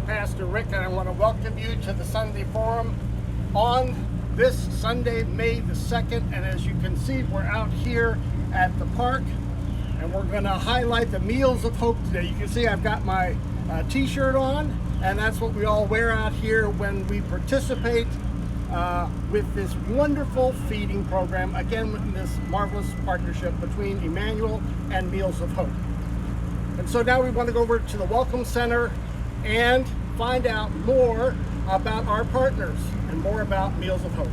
Pastor Rick, and I want to welcome you to the Sunday Forum on this Sunday, May the 2nd. And as you can see, we're out here at the park, and we're going to highlight the Meals of Hope today. You can see I've got my t-shirt on, and that's what we all wear out here when we participate with this wonderful feeding program, again with this marvelous partnership between Emmanuel and Meals of Hope. And so now we want to go over to the Welcome Center and find out more about our partners and more about Meals of Hope.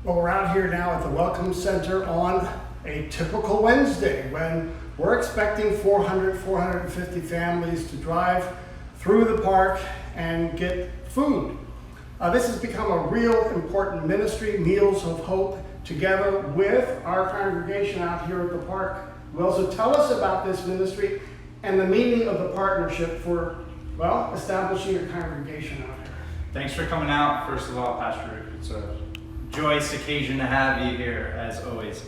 Well, we're out here now at the Welcome Center on a typical Wednesday when we're expecting 450 families to drive through the park and get food. This has become a real important ministry, Meals of Hope, together with our congregation out here at the park. Will also tell us about this ministry and the meaning of the partnership for, well, establishing a congregation out here. Thanks for coming out. First of all, Pastor Rick, it's a joyous occasion to have you here, as always.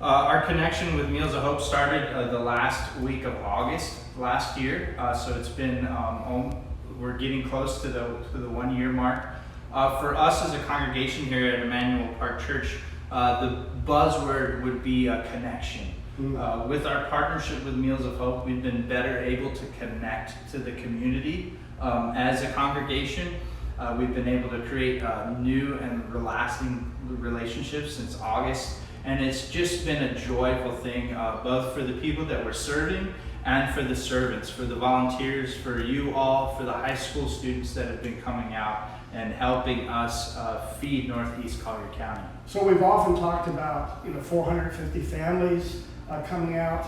Our connection with Meals of Hope started the last week of August last year, so it's been, we're getting close to the 1 year mark. For us as a congregation here at Emmanuel Park Church, the buzzword would be a connection. With our partnership with Meals of Hope, we've been better able to connect to the community as a congregation. We've been able to create new and lasting relationships since August, and it's just been a joyful thing, both for the people that we're serving and for the servants, for the volunteers, for you all, for the high school students that have been coming out and helping us feed Northeast Collier County. So we've often talked about 450 families coming out.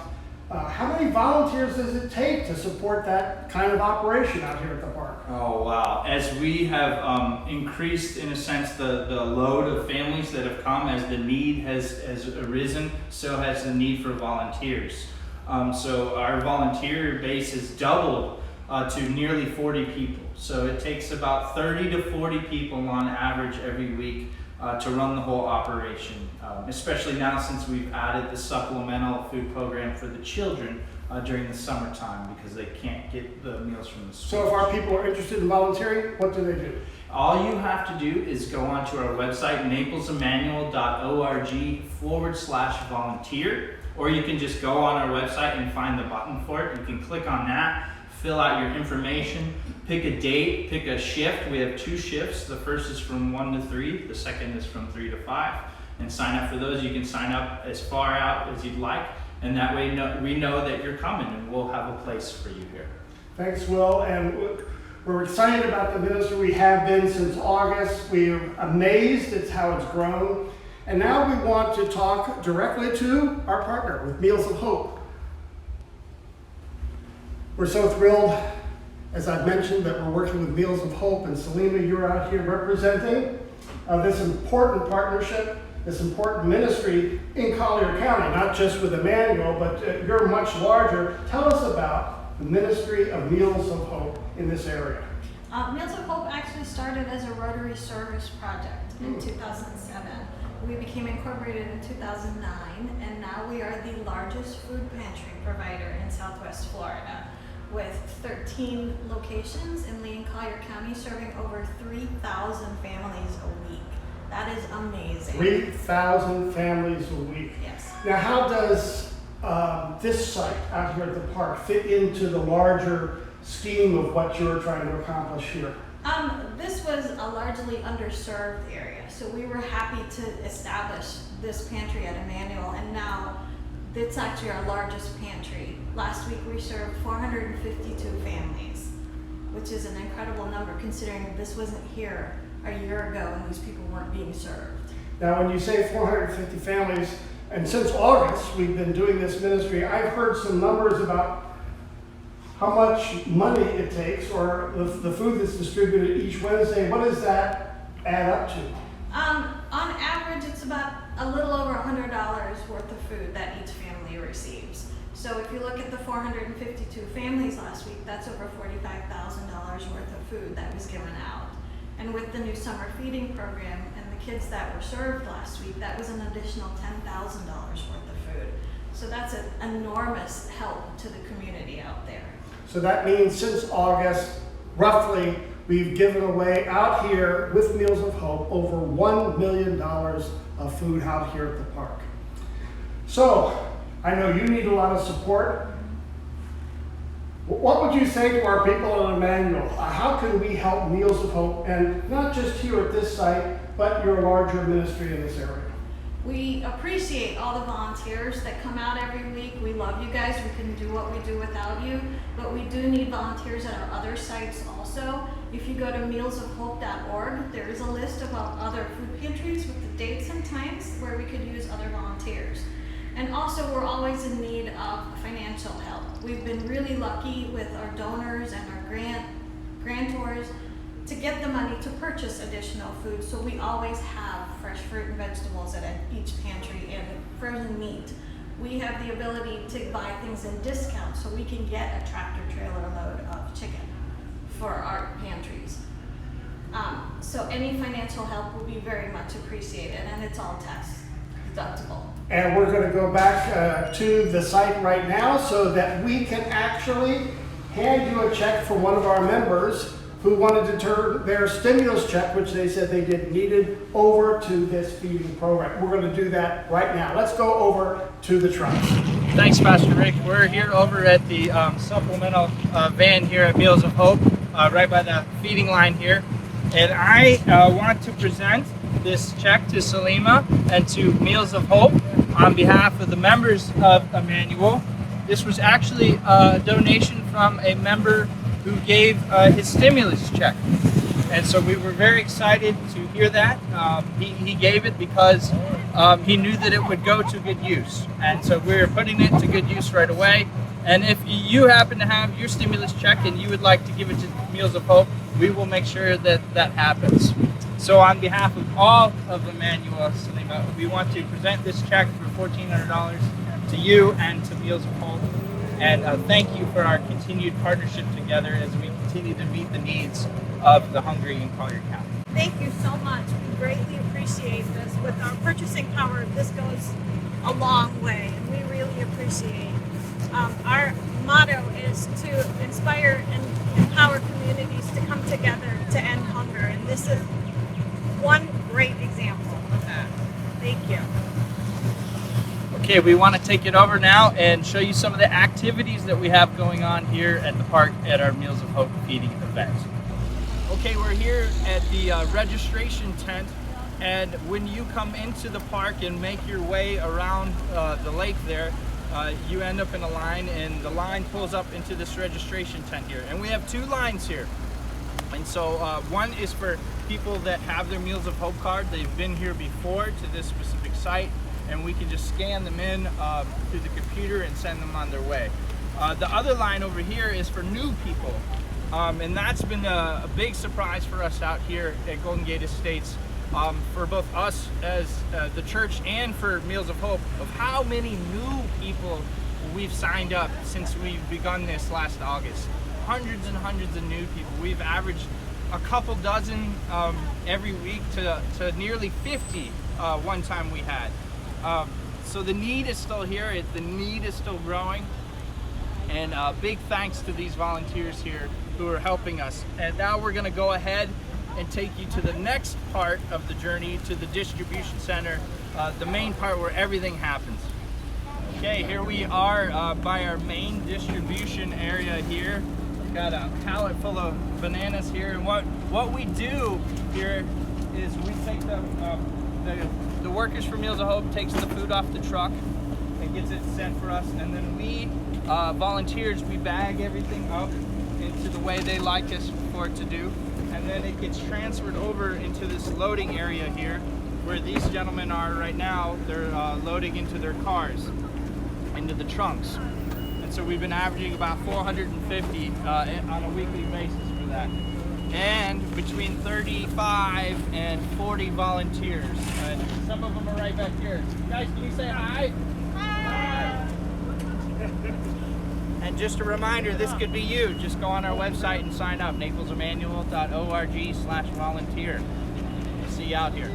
How many volunteers does it take to support that kind of operation out here at the park? Oh wow, as we have increased in a sense the load of families that have come, as the need has arisen, so has the need for volunteers. So our volunteer base has doubled to nearly 40 people. So it takes about 30 to 40 people on average every week to run the whole operation, especially now since we've added the supplemental food program for the children during the summertime because they can't get the meals from the school. So if our people are interested in volunteering, what do they do? All you have to do is go onto our website, naplesemmanuel.org/volunteer, or you can just go on our website and find the button for it. You can click on that, fill out your information, pick a date, pick a shift. We have 2 shifts. The first is from 1 to 3. The second is from 3 to 5. And sign up for those. You can sign up as far out as you'd like. And that way we know that you're coming and we'll have a place for you here. Thanks, Will. And we're excited about the ministry. We have been since August. We're amazed at how it's grown. And now we want to talk directly to our partner with Meals of Hope. We're so thrilled, as I've mentioned, that we're working with Meals of Hope, and Selena, you're out here representing this important partnership, this important ministry in Collier County, not just with Emmanuel, but you're much larger. Tell us about the ministry of Meals of Hope in this area. Meals of Hope actually started as a Rotary service project in 2007. We became incorporated in 2009, and now we are the largest food pantry provider in Southwest Florida, with 13 locations in Lee and Collier County, serving over 3,000 families a week. That is amazing. 3,000 families a week. Yes. Now, how does this site out here at the park fit into the larger scheme of what you're trying to accomplish here? This was a largely underserved area, so we were happy to establish this pantry at Emmanuel, and now it's actually our largest pantry. Last week we served 452 families, which is an incredible number considering this wasn't here a year ago and these people weren't being served. Now, when you say 450 families, and since August we've been doing this ministry, I've heard some numbers about how much money it takes, or the food that's distributed each Wednesday. What does that add up to? On average, it's about a little over $100 worth of food that each family receives. So if you look at the 452 families last week, that's over $45,000 worth of food that was given out. And with the new summer feeding program and the kids that were served last week, that was an additional $10,000 worth of food. So that's an enormous help to the community out there. So that means since August, roughly, we've given away out here with Meals of Hope over $1 million of food out here at the park. So I know you need a lot of support. What would you say to our people in Emmanuel? How can we help Meals of Hope, and not just here at this site, but your larger ministry in this area? We appreciate all the volunteers that come out every week. We love you guys. We couldn't do what we do without you, but we do need volunteers at our other sites also. If you go to mealsofhope.org, there is a list about other food pantries with the dates and times where we could use other volunteers. And also, we're always in need of financial help. We've been really lucky with our donors and our grantors to get the money to purchase additional food, so we always have fresh fruit and vegetables at each pantry and frozen meat. We have the ability to buy things in discount, so we can get a tractor trailer load of chicken for our pantries. So any financial help will be very much appreciated, and it's all tax deductible. And we're going to go back to the site right now so that we can actually hand you a check from one of our members who wanted to turn their stimulus check, which they said they didn't needed, over to this feeding program. We're going to do that right now. Let's go over to the trucks. Thanks, Pastor Rick. We're here over at the Supplemental van here at Meals of Hope, right by the feeding line here. And I want to present this check to Salima and to Meals of Hope on behalf of the members of Emmanuel. This was actually a donation from a member who gave his stimulus check. And so we were very excited to hear that. He gave it because he knew that it would go to good use. And so we're putting it to good use right away. And if you happen to have your stimulus check and you would like to give it to Meals of Hope, we will make sure that that happens. So on behalf of all of Emmanuel, Salima, we want to present this check for $1,400 to you and to Meals of Hope. And thank you for our continued partnership together as we continue to meet the needs of the hungry in Collier County. Thank you so much. We greatly appreciate this. With our purchasing power, this goes a long way, and we really appreciate. Our motto is to inspire and empower communities to come together to end hunger, and this is one great example of that. Thank you. Okay, we want to take it over now and show you some of the activities that we have going on here at the park at our Meals of Hope feeding event. Okay, we're here at the registration tent, and when you come into the park and make your way around the lake there, you end up in a line, and the line pulls up into this registration tent here. And we have two lines here. And so one is for people that have their Meals of Hope card. They've been here before to this specific site, and we can just scan them in through the computer and send them on their way. The other line over here is for new people, and that's been a big surprise for us out here at Golden Gate Estates, for both us as the church and for Meals of Hope, of how many new people we've signed up since we've begun this last August. Hundreds and hundreds of new people. We've averaged a couple dozen every week to nearly 50 one time we had. So the need is still here, the need is still growing, and big thanks to these volunteers here who are helping us. And now we're going to go ahead and take you to the next part of the journey, to the distribution center, the main part where everything happens. Okay, here we are by our main distribution area here. We've got a pallet full of bananas here, and what we do here is we take the workers for Meals of Hope takes the food off the truck and gets it sent for us, and then we volunteers, we bag everything up into the way they like us for it to do, and then it gets transferred over into this loading area here where these gentlemen are right now. They're loading into their cars, into the trunks. And so we've been averaging about 450 on a weekly basis for that. And between 35 and 40 volunteers. And some of them are right back here. Guys, can you say hi? Hi! And just a reminder, this could be you. Just go on our website and sign up, naplesemmanuel.org/volunteer. See you out here.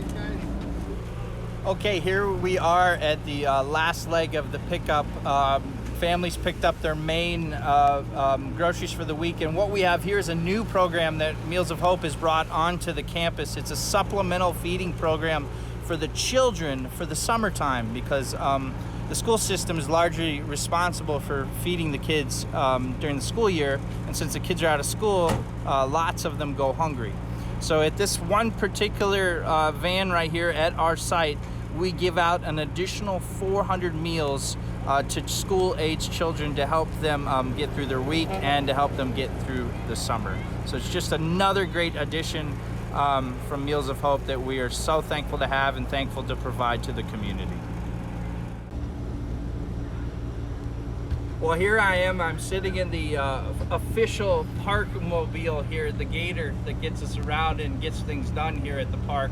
Okay, here we are at the last leg of the pickup families picked up their main groceries for the week. And what we have here is a new program that Meals of Hope has brought onto the campus. It's a supplemental feeding program for the children for the summertime, because the school system is largely responsible for feeding the kids during the school year. And since the kids are out of school, lots of them go hungry. So at this one particular van right here at our site, we give out an additional 400 meals to school-age children to help them get through their week and to help them get through the summer. So it's just another great addition from Meals of Hope that we are so thankful to have and thankful to provide to the community. Well, here I am. I'm sitting in the official park mobile here, the Gator that gets us around and gets things done here at the park.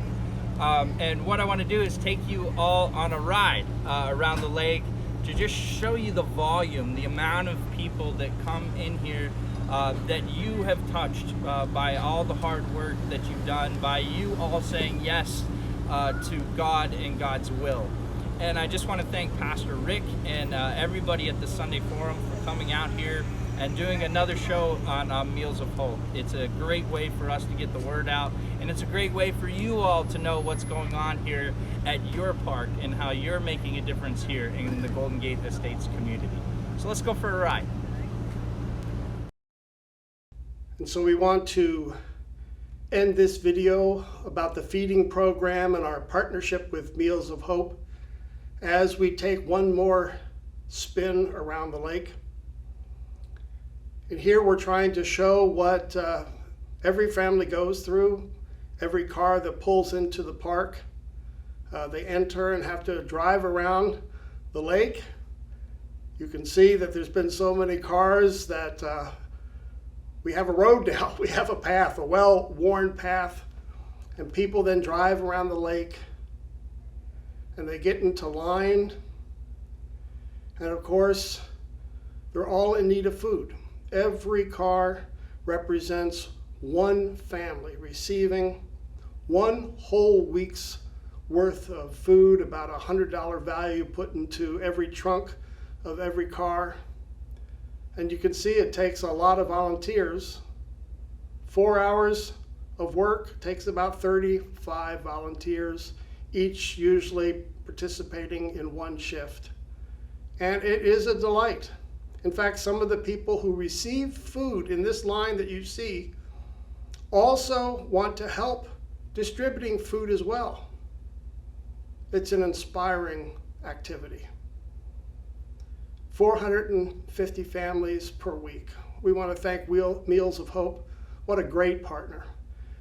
And what I want to do is take you all on a ride around the lake to just show you the volume, the amount of people that come in here that you have touched by all the hard work that you've done, by you all saying yes to God and God's will. And I just want to thank Pastor Rick and everybody at the Sunday Forum for coming out here and doing another show on Meals of Hope. It's a great way for us to get the word out, and it's a great way for you all to know what's going on here at your park and how you're making a difference here in the Golden Gate Estates community. So let's go for a ride. And so we want to end this video about the feeding program and our partnership with Meals of Hope as we take one more spin around the lake. And here we're trying to show what every family goes through, every car that pulls into the park. They enter and have to drive around the lake. You can see that there's been so many cars that we have a road now. We have a path, a well-worn path, and people then drive around the lake and they get into line. And of course, they're all in need of food. Every car represents one family receiving one whole week's worth of food, about $100 value put into every trunk of every car. And you can see it takes a lot of volunteers. 4 hours of work takes about 35 volunteers, each usually participating in one shift. And it is a delight. In fact, some of the people who receive food in this line that you see also want to help distributing food as well. It's an inspiring activity. 450 families per week. We want to thank Meals of Hope. What a great partner,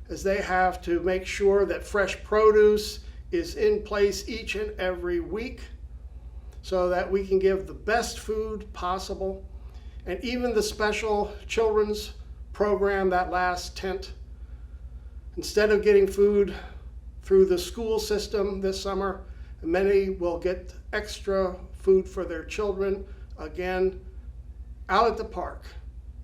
as they have to make sure that fresh produce is in place each and every week so that we can give the best food possible. And even the special children's program, that last tent, instead of getting food through the school system this summer, many will get extra food for their children, again, out at the park,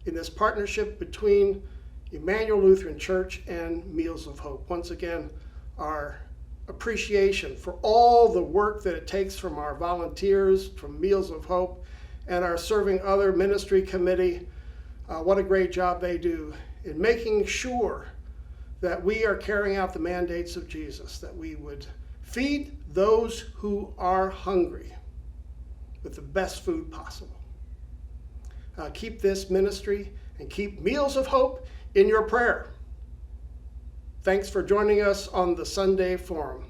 in this partnership between Emmanuel Lutheran Church and Meals of Hope. Once again, our appreciation for all the work that it takes from our volunteers, from Meals of Hope, and our Serving Other Ministry Committee. What a great job they do in making sure that we are carrying out the mandates of Jesus, that we would feed those who are hungry with the best food possible. Keep this ministry and keep Meals of Hope in your prayer. Thanks for joining us on the Sunday Forum.